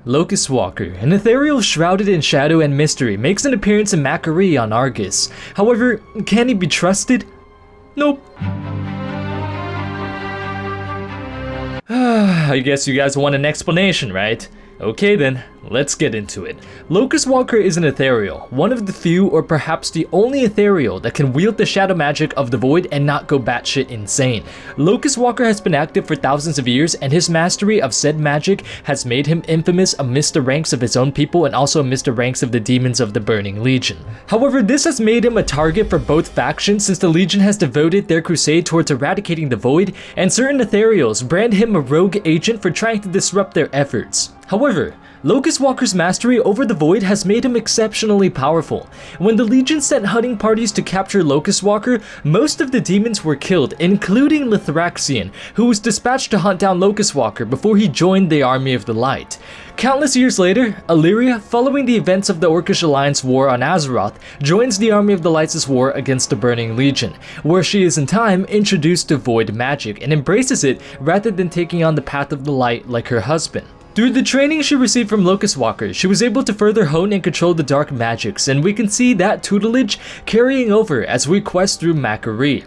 Locus Walker, an ethereal shrouded in shadow and mystery, makes an appearance in Macquarie on Argus. However, can he be trusted? Nope. I guess you guys want an explanation, right? Okay then, let's get into it. Locus Walker is an ethereal, one of the few or perhaps the only ethereal that can wield the shadow magic of the void and not go batshit insane. Locus Walker has been active for thousands of years, and his mastery of said magic has made him infamous amidst the ranks of his own people and also amidst the ranks of the demons of the Burning Legion. However, this has made him a target for both factions, since the Legion has devoted their crusade towards eradicating the void, and certain ethereals brand him a rogue agent for trying to disrupt their efforts. However, Locus Walker's mastery over the void has made him exceptionally powerful. When the Legion sent hunting parties to capture Locus Walker, most of the demons were killed, including Lithraxian, who was dispatched to hunt down Locus Walker before he joined the Army of the Light. Countless years later, Illyria, following the events of the Orcish Alliance war on Azeroth, joins the Army of the Lights' war against the Burning Legion, where she is in time introduced to void magic and embraces it rather than taking on the path of the light like her husband. Through the training she received from Locus Walker, she was able to further hone and control the dark magics, and we can see that tutelage carrying over as we quest through Macquarie.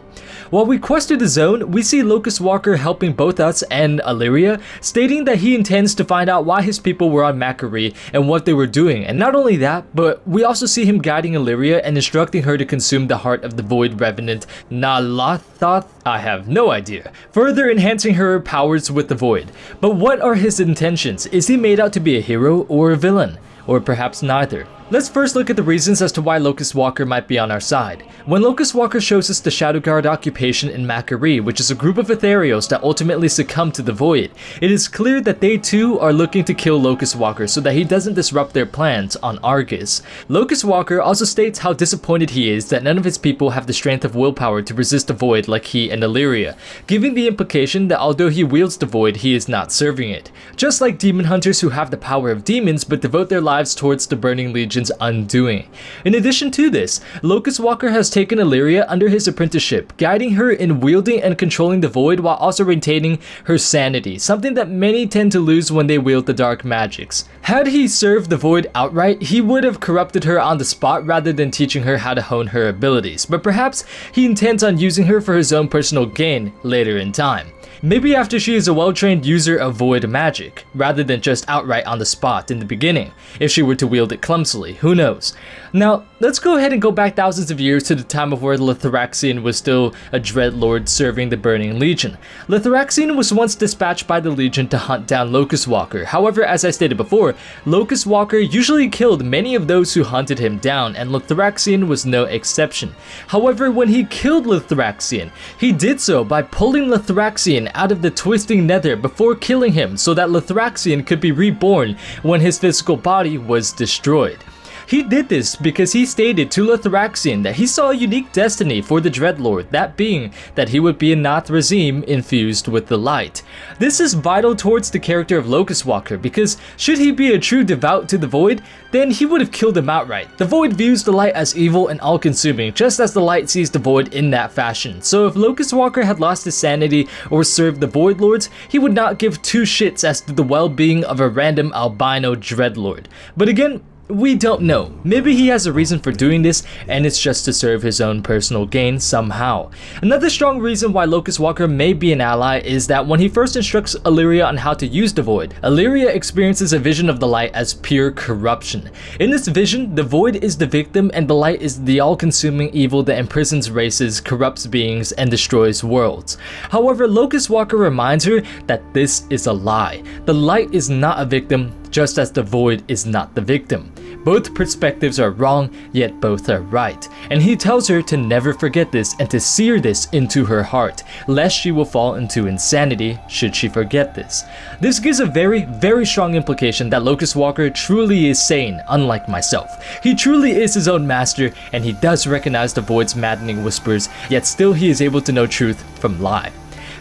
While we quest through the zone, we see Locus Walker helping both us and Illyria, stating that he intends to find out why his people were on Macquarie and what they were doing, and not only that, but we also see him guiding Illyria and instructing her to consume the heart of the Void Revenant Nalathoth. I have no idea, further enhancing her powers with the Void. But what are his intentions? Is he made out to be a hero or a villain? Or perhaps neither? Let's first look at the reasons as to why Locus Walker might be on our side. When Locus Walker shows us the Shadowguard occupation in Macquarie, which is a group of ethereals that ultimately succumb to the void, it is clear that they too are looking to kill Locus Walker so that he doesn't disrupt their plans on Argus. Locus Walker also states how disappointed he is that none of his people have the strength of willpower to resist the void like he and Illyria, giving the implication that although he wields the void, he is not serving it. Just like demon hunters who have the power of demons but devote their lives towards the Burning Legion's undoing. In addition to this, Locus Walker has taken Illyria under his apprenticeship, guiding her in wielding and controlling the void while also retaining her sanity, something that many tend to lose when they wield the dark magics. Had he served the void outright, he would have corrupted her on the spot rather than teaching her how to hone her abilities, but perhaps he intends on using her for his own personal gain later in time. Maybe after she is a well-trained user of void magic, rather than just outright on the spot in the beginning, if she were to wield it clumsily, who knows. Now, let's go ahead and go back thousands of years to the time of where Lithraxian was still a Dreadlord serving the Burning Legion. Lithraxian was once dispatched by the Legion to hunt down Locus Walker. However, as I stated before, Locus Walker usually killed many of those who hunted him down, and Lithraxian was no exception. However, when he killed Lithraxian, he did so by pulling Lithraxian out of the twisting nether before killing him so that Lithraxian could be reborn when his physical body was destroyed. He did this because he stated to Lithraxian that he saw a unique destiny for the Dreadlord, that being that he would be a Nathrazim infused with the light. This is vital towards the character of Locus Walker because should he be a true devout to the void, then he would have killed him outright. The void views the light as evil and all-consuming, just as the light sees the void in that fashion. So if Locus Walker had lost his sanity or served the Void Lords, he would not give two shits as to the well-being of a random albino Dreadlord. But again, we don't know. Maybe he has a reason for doing this and it's just to serve his own personal gain somehow. Another strong reason why Locus Walker may be an ally is that when he first instructs Illyria on how to use the void, Illyria experiences a vision of the light as pure corruption. In this vision, the void is the victim and the light is the all-consuming evil that imprisons races, corrupts beings, and destroys worlds. However, Locus Walker reminds her that this is a lie. The light is not a victim, just as the void is not the victim. Both perspectives are wrong, yet both are right. And he tells her to never forget this and to sear this into her heart, lest she will fall into insanity should she forget this. This gives a very strong implication that Locus Walker truly is sane, unlike myself. He truly is his own master, and he does recognize the void's maddening whispers, yet still he is able to know truth from lie.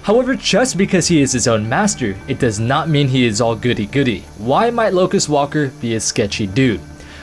However, just because he is his own master, it does not mean he is all goody-goody. Why might Locus Walker be a sketchy dude?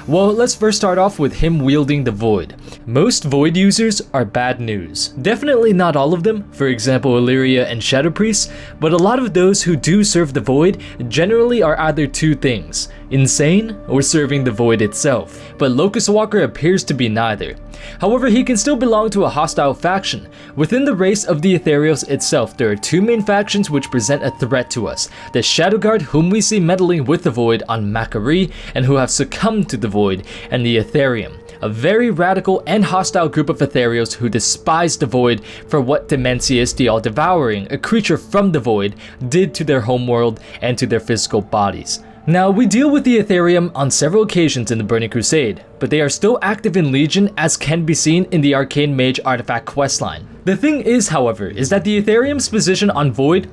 Well, let's first start off with him wielding the void. Most void users are bad news. Definitely not all of them, for example Illyria and Shadow Priests, but a lot of those who do serve the void generally are either two things: insane, or serving the void itself, but Locus Walker appears to be neither. However, he can still belong to a hostile faction. Within the race of the Ethereals itself, there are two main factions which present a threat to us: the Shadow Guard, whom we see meddling with the void on Macquarie and who have succumbed to the void, and the Ethereum, a very radical and hostile group of Ethereals who despise the void for what Dimensius, the All-Devouring, a creature from the void, did to their homeworld and to their physical bodies. Now, we deal with the Ethereum on several occasions in the Burning Crusade, but they are still active in Legion, as can be seen in the Arcane Mage artifact questline. The thing is, however, is that the Ethereum's position on Void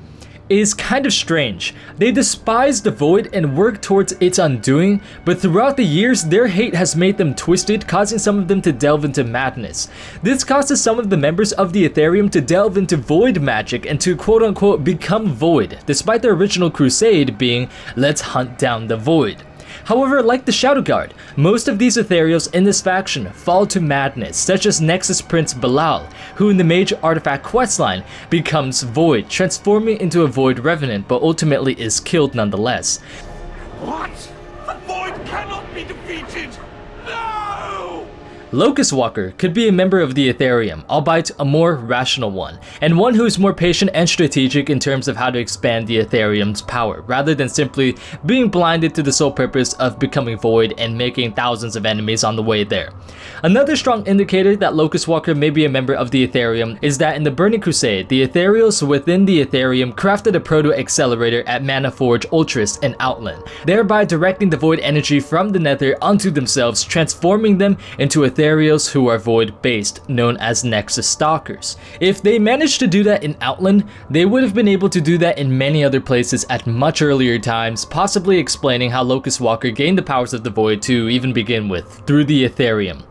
is kind of strange. They despise the void and work towards its undoing, but throughout the years their hate has made them twisted, causing some of them to delve into madness. This causes some of the members of the Ethereum to delve into void magic and to quote-unquote become void, despite their original crusade being let's hunt down the void. However, like the Shadow Guard, most of these Ethereals in this faction fall to madness, such as Nexus Prince Bilal, who in the Mage Artifact questline becomes Void, transforming into a Void Revenant, but ultimately is killed nonetheless. What? The Void cannot be defeated! No! Locus Walker could be a member of the Ethereum, albeit a more rational one, and one who is more patient and strategic in terms of how to expand the Ethereum's power, rather than simply being blinded to the sole purpose of becoming void and making thousands of enemies on the way there. Another strong indicator that Locus Walker may be a member of the Ethereum is that in the Burning Crusade, the Ethereals within the Ethereum crafted a proto-accelerator at Mana Forge Ultras and Outland, thereby directing the void energy from the Nether onto themselves, transforming them into Ethereals who are void-based, known as Nexus Stalkers. If they managed to do that in Outland, they would have been able to do that in many other places at much earlier times, possibly explaining how Locus Walker gained the powers of the void to even begin with, through the Ethereum.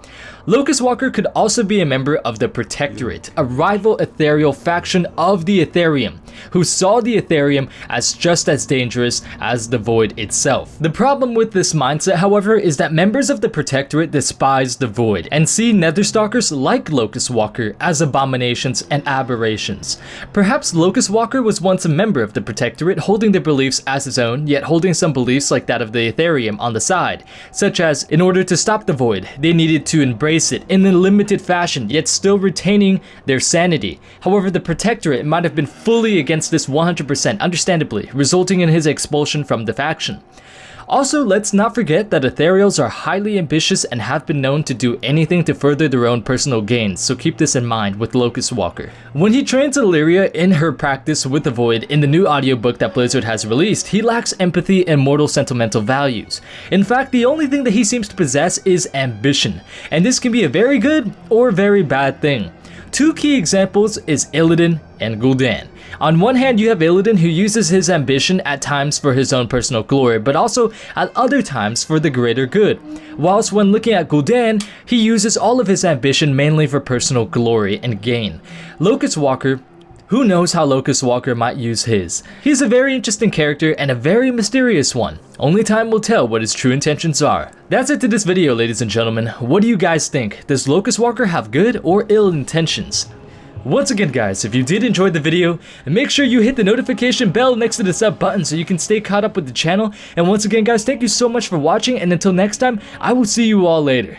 Locus Walker could also be a member of the Protectorate, a rival ethereal faction of the Ethereum, who saw the Ethereum as just as dangerous as the Void itself. The problem with this mindset, however, is that members of the Protectorate despise the Void and see Netherstalkers like Locus Walker as abominations and aberrations. Perhaps Locus Walker was once a member of the Protectorate, holding their beliefs as his own, yet holding some beliefs like that of the Ethereum on the side, such as in order to stop the Void, they needed to embrace it in a limited fashion, yet still retaining their sanity. However, the Protectorate might have been fully against this 100%, understandably, resulting in his expulsion from the faction. Also, let's not forget that Ethereals are highly ambitious and have been known to do anything to further their own personal gains, so keep this in mind with Locus Walker. When he trains Illyria in her practice with the Void in the new audiobook that Blizzard has released, he lacks empathy and mortal sentimental values. In fact, the only thing that he seems to possess is ambition, and this can be a very good or very bad thing. Two key examples is Illidan and Gul'dan. On one hand, you have Illidan, who uses his ambition at times for his own personal glory, but also at other times for the greater good. Whilst when looking at Gul'dan, he uses all of his ambition mainly for personal glory and gain. Locus Walker, who knows how Locus Walker might use his? He's a very interesting character and a very mysterious one. Only time will tell what his true intentions are. That's it to this video, ladies and gentlemen. What do you guys think? Does Locus Walker have good or ill intentions? Once again, guys, if you did enjoy the video, make sure you hit the notification bell next to the sub button so you can stay caught up with the channel. And once again, guys, thank you so much for watching, and until next time, I will see you all later.